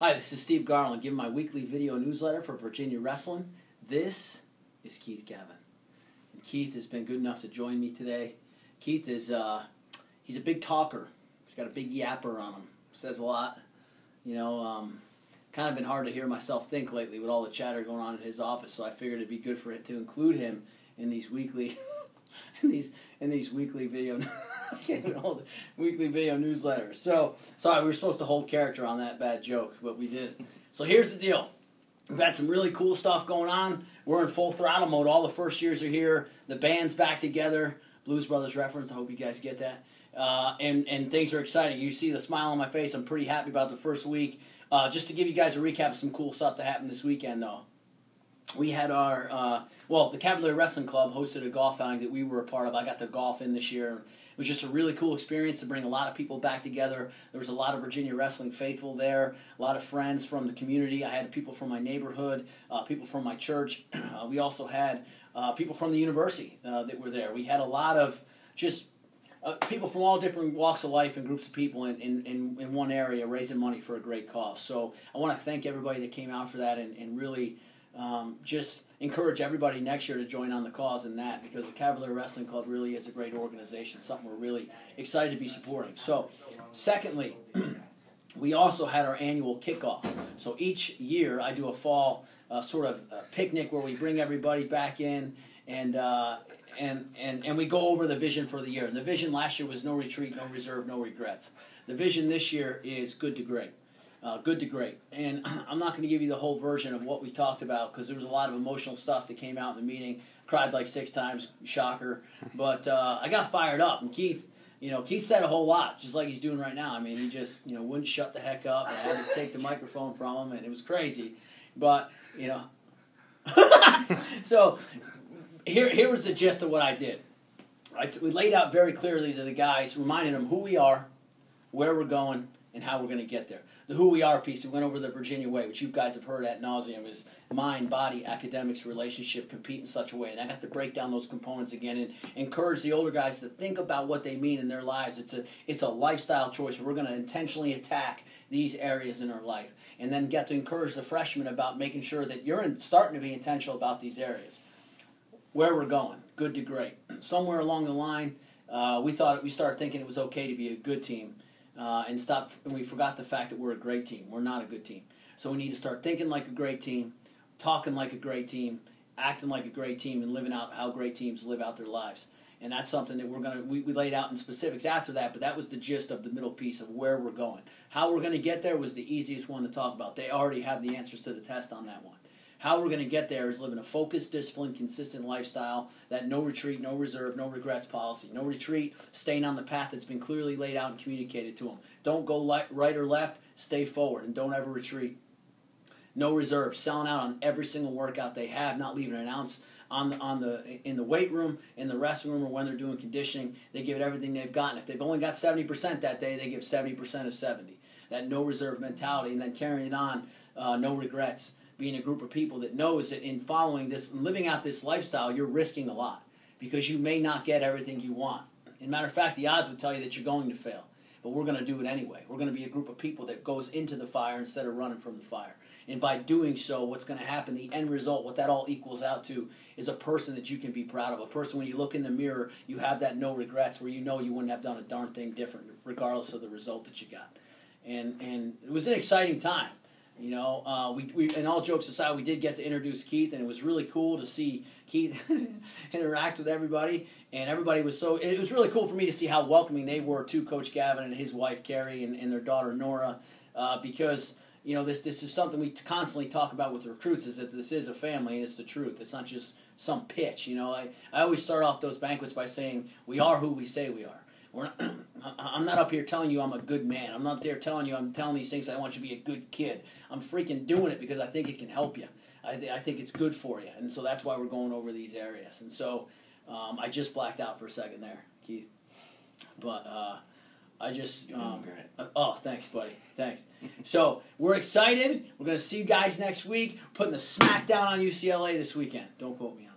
Hi, this is Steve Garland giving my weekly video newsletter for Virginia Wrestling. This is Keith Gavin. And Keith has been good enough to join me today. Keith is he's a big talker. He's got a big yapper on him. Says a lot. Kind of been hard to hear myself think lately with all the chatter going on in his office, so I figured it'd be good for it to include him in these weekly in these weekly video I can't even hold it. Weekly video newsletters. So, sorry, we were supposed to hold character on that bad joke, but we didn't. So here's the deal. We've got some really cool stuff going on. We're in full throttle mode. All the first years are here. The band's back together. Blues Brothers reference. I hope you guys get that. And things are exciting. You see the smile on my face. I'm pretty happy about the first week. Just to give you guys a recap of some cool stuff that happened this weekend, though. We had our, the Cavalier Wrestling Club hosted a golf outing that we were a part of. I got to golf in this year. It was just a really cool experience to bring a lot of people back together. There was a lot of Virginia wrestling faithful there, a lot of friends from the community. I had people from my neighborhood, people from my church. We also had people from the university that were there. We had a lot of just people from all different walks of life and groups of people in one area raising money for a great cause. So I want to thank everybody that came out for that and really just encourage everybody next year to join on the cause in that, because the Cavalier Wrestling Club really is a great organization, something we're really excited to be supporting. So, secondly, we also had our annual kickoff. So each year I do a fall sort of picnic where we bring everybody back in and we go over the vision for the year. And the vision last year was no retreat, no reserve, no regrets. The vision this year is good to great. Good to great. And I'm not going to give you the whole version of what we talked about because there was a lot of emotional stuff that came out in the meeting. Cried like 6 times, shocker. But I got fired up. And Keith said a whole lot, just like he's doing right now. I mean, he just, wouldn't shut the heck up. I had to take the microphone from him, and it was crazy. But, so here was the gist of what I did. We laid out very clearly to the guys, reminding them who we are, where we're going, and how we're going to get there. The who we are piece, we went over the Virginia way, which you guys have heard ad nauseum, is mind, body, academics, relationship, compete in such a way. And I got to break down those components again and encourage the older guys to think about what they mean in their lives. It's a lifestyle choice. We're going to intentionally attack these areas in our life. And then get to encourage the freshmen about making sure that you're starting to be intentional about these areas. Where we're going, good to great. Somewhere along the line, we started thinking it was okay to be a good team. And we forgot the fact that we're a great team. We're not a good team. So we need to start thinking like a great team, talking like a great team, acting like a great team, and living out how great teams live out their lives. And that's something that we laid out in specifics after that, but that was the gist of the middle piece of where we're going. How we're going to get there was the easiest one to talk about. They already have the answers to the test on that one. How we're going to get there is living a focused, disciplined, consistent lifestyle, that no retreat, no reserve, no regrets policy. No retreat, staying on the path that's been clearly laid out and communicated to them. Don't go right or left, stay forward, and don't ever retreat. No reserve, selling out on every single workout they have, not leaving an ounce in the weight room, in the wrestling room, or when they're doing conditioning. They give it everything they've got. And if they've only got 70% that day, they give 70% of 70. That no reserve mentality, and then carrying it on, no regrets. Being a group of people that knows that in following this and living out this lifestyle, you're risking a lot because you may not get everything you want. As a matter of fact, the odds would tell you that you're going to fail, but we're going to do it anyway. We're going to be a group of people that goes into the fire instead of running from the fire. And by doing so, what's going to happen, the end result, what that all equals out to is a person that you can be proud of. A person, when you look in the mirror, you have that no regrets where you know you wouldn't have done a darn thing different regardless of the result that you got. And it was an exciting time. We and all jokes aside, we did get to introduce Keith, and it was really cool to see Keith interact with everybody. And everybody was it was really cool for me to see how welcoming they were to Coach Gavin and his wife Carrie and their daughter Nora, because this is something we constantly talk about with recruits, is that this is a family and it's the truth. It's not just some pitch. I always start off those banquets by saying we are who we say we are. I'm not up here telling you I'm a good man. I'm not there telling you I'm telling these things I want you to be a good kid. I'm freaking doing it because I think it can help you. I think it's good for you. And so that's why we're going over these areas. And so I just blacked out for a second there, Keith. But I just... You're doing great. Oh, thanks, buddy. Thanks. So we're excited. We're going to see you guys next week. Putting the smack down on UCLA this weekend. Don't quote me